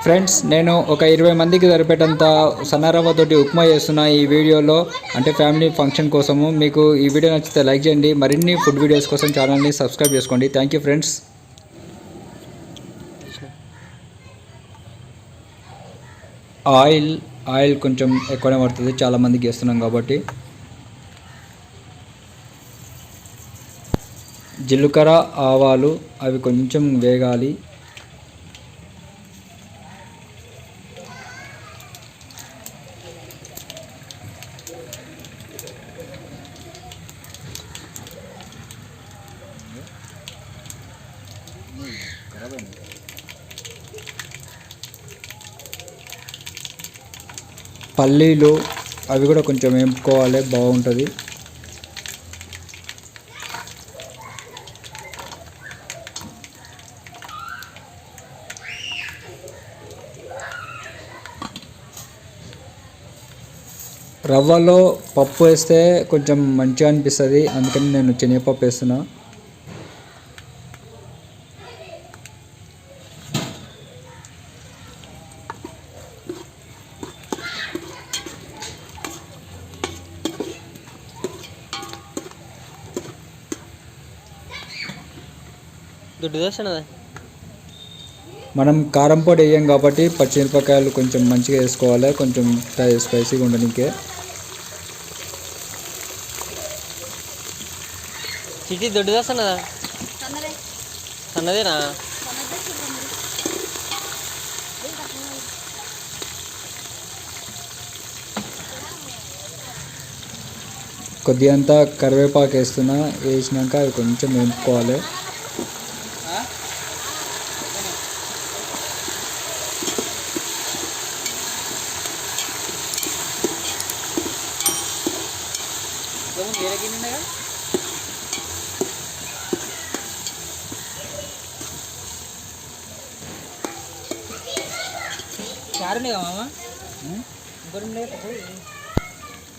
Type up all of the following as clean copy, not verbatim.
Friends, నేను ఒక 20 మందికి సరిపేటంత సన్నరవ్వతోటి ఉప్మా చేస్తున్నా ఈ వీడియోలో, అంటే ఫ్యామిలీ ఫంక్షన్ కోసము. మీకు ఈ వీడియో నచ్చితే లైక్ చేయండి. మరిన్ని ఫుడ్ వీడియోస్ కోసం ఛానల్ని సబ్స్క్రైబ్ చేసుకోండి. Thank you friends. ఆయిల్ కొంచెం ఎక్కువనే పడుతుంది, చాలామందికి చేస్తున్నాం కాబట్టి. జీలకర్ర, ఆవాలు అవి కొంచెం వేగాలి. పల్లీలు అవి కూడా కొంచెం వేపుకోవాలి, బాగుంటుంది. రవ్వలో పప్పు వేస్తే కొంచెం మంచిగా అనిపిస్తుంది, అందుకని నేను శనగపప్పు వేస్తున్నా. మనం కారం పొడి వేయం కాబట్టి పచ్చిమిరపకాయలు కొంచెం మంచిగా వేసుకోవాలి, కొంచెం స్పైసీగా ఉండడానికే. చిట్టి దొడ్డు దోశ సన్నదేనా? కొద్దిగా అంతా కరివేపాకు వేస్తున్నా, వేసినాక అవి కొంచెం వేపుకోవాలి.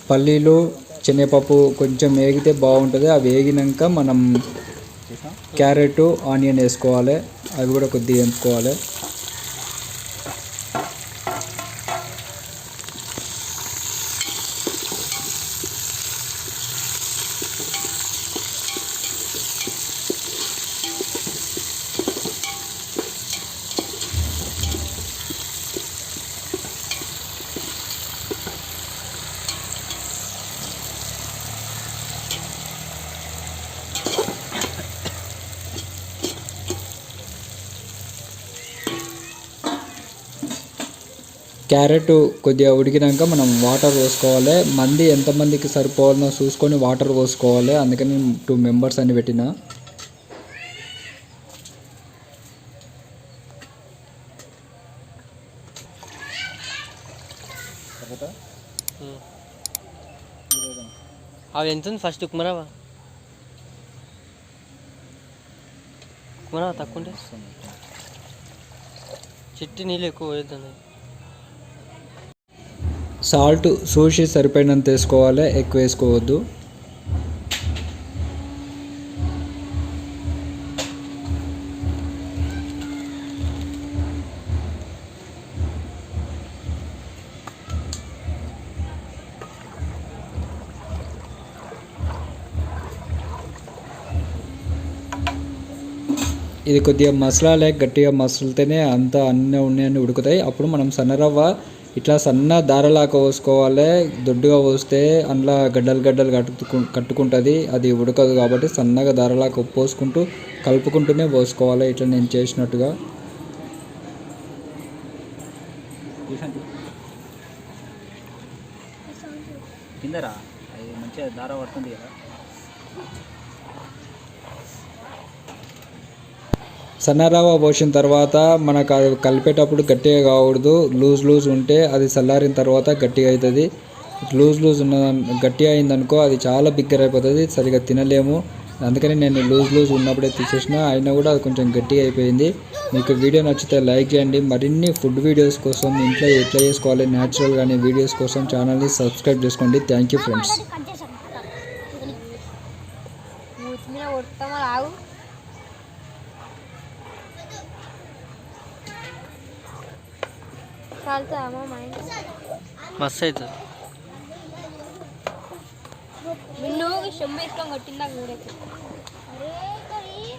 పల్లీలు, శనగపప్పు కొంచెం వేగితే బాగుంటుంది. అవి వేగినాక మనం క్యారెట్, ఆనియన్ వేసుకోవాలి, అవి కూడా కొద్దిగా వేపుకోవాలి. క్యారెట్ కొద్దిగా ఉడికినాక మనం వాటర్ పోసుకోవాలి. మంది ఎంతమందికి సరిపోవాలనో చూసుకొని వాటర్ పోసుకోవాలి, అందుకని 2 మెంబర్స్ అని పెట్టిన. అవి ఎంత ఉంది ఫస్ట్? ఉప్మరవా తక్కువ ఉంటే చిట్టి నీళ్ళు ఎక్కువ వేద్దాం. సాల్ట్ చూసి సరిపోయినంత వేసుకోవాలి, ఎక్కువ వేసుకోవద్దు. ఇది కొద్దిగా మసాలా గట్టిగా మసులుతేనే అంతా అన్నీ ఉడుకుతాయి. అప్పుడు మనం సన్నరవ్వ ఇట్లా సన్న దారలాగా పోసుకోవాలి. దొడ్డుగా పోస్తే అందులో గడ్డలు కట్టుకుంటుంది, అది ఉడకదు. కాబట్టి సన్నగా దారలాగా పోసుకుంటూ కలుపుకుంటూనే పోసుకోవాలి, ఇట్లా నేను చేసినట్టుగా. కిందరా అది మంచిగా దార పడుతుంది కదా. సన్నరవ్వ పోసిన తర్వాత మనకు అది కలిపేటప్పుడు గట్టిగా కాకూడదు, లూజ్ ఉంటే అది చల్లారిన తర్వాత గట్టిగా అవుతుంది. లూజ్ గట్టిగా అయిందనుకో అది చాలా బిగ్గర అయిపోతుంది, సరిగా తినలేము. అందుకని నేను లూజ్ ఉన్నప్పుడే తీసేసిన, అయినా కూడా అది కొంచెం గట్టిగా అయిపోయింది. మీకు వీడియో నచ్చితే లైక్ చేయండి. మరిన్ని ఫుడ్ వీడియోస్ కోసం, ఇంట్లో ఎట్లా చేసుకోవాలి న్యాచురల్గానే వీడియోస్ కోసం ఛానల్ని సబ్స్క్రైబ్ చేసుకోండి. Thank you friends. కాలుతా అమ్మ మా ఇంట్లో మస్తు అవుతుంది. నిన్ను షమ్మ వేసుకొని కొట్టిందా ఊరేకి.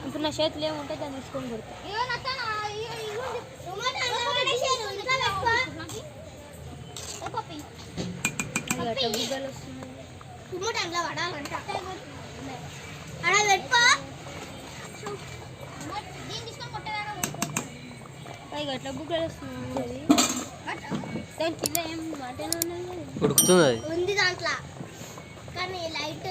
ఇప్పుడు నా చేతులు ఏముంటే దాన్ని తీసుకొని కొడతా. గట్ల బుగ్గలు వస్తుంది. దాని కింద ఏం వాటనే ఉన్నది ఉడుకుతుంది అది. ఉంది దాంట్లో కానీ లైట్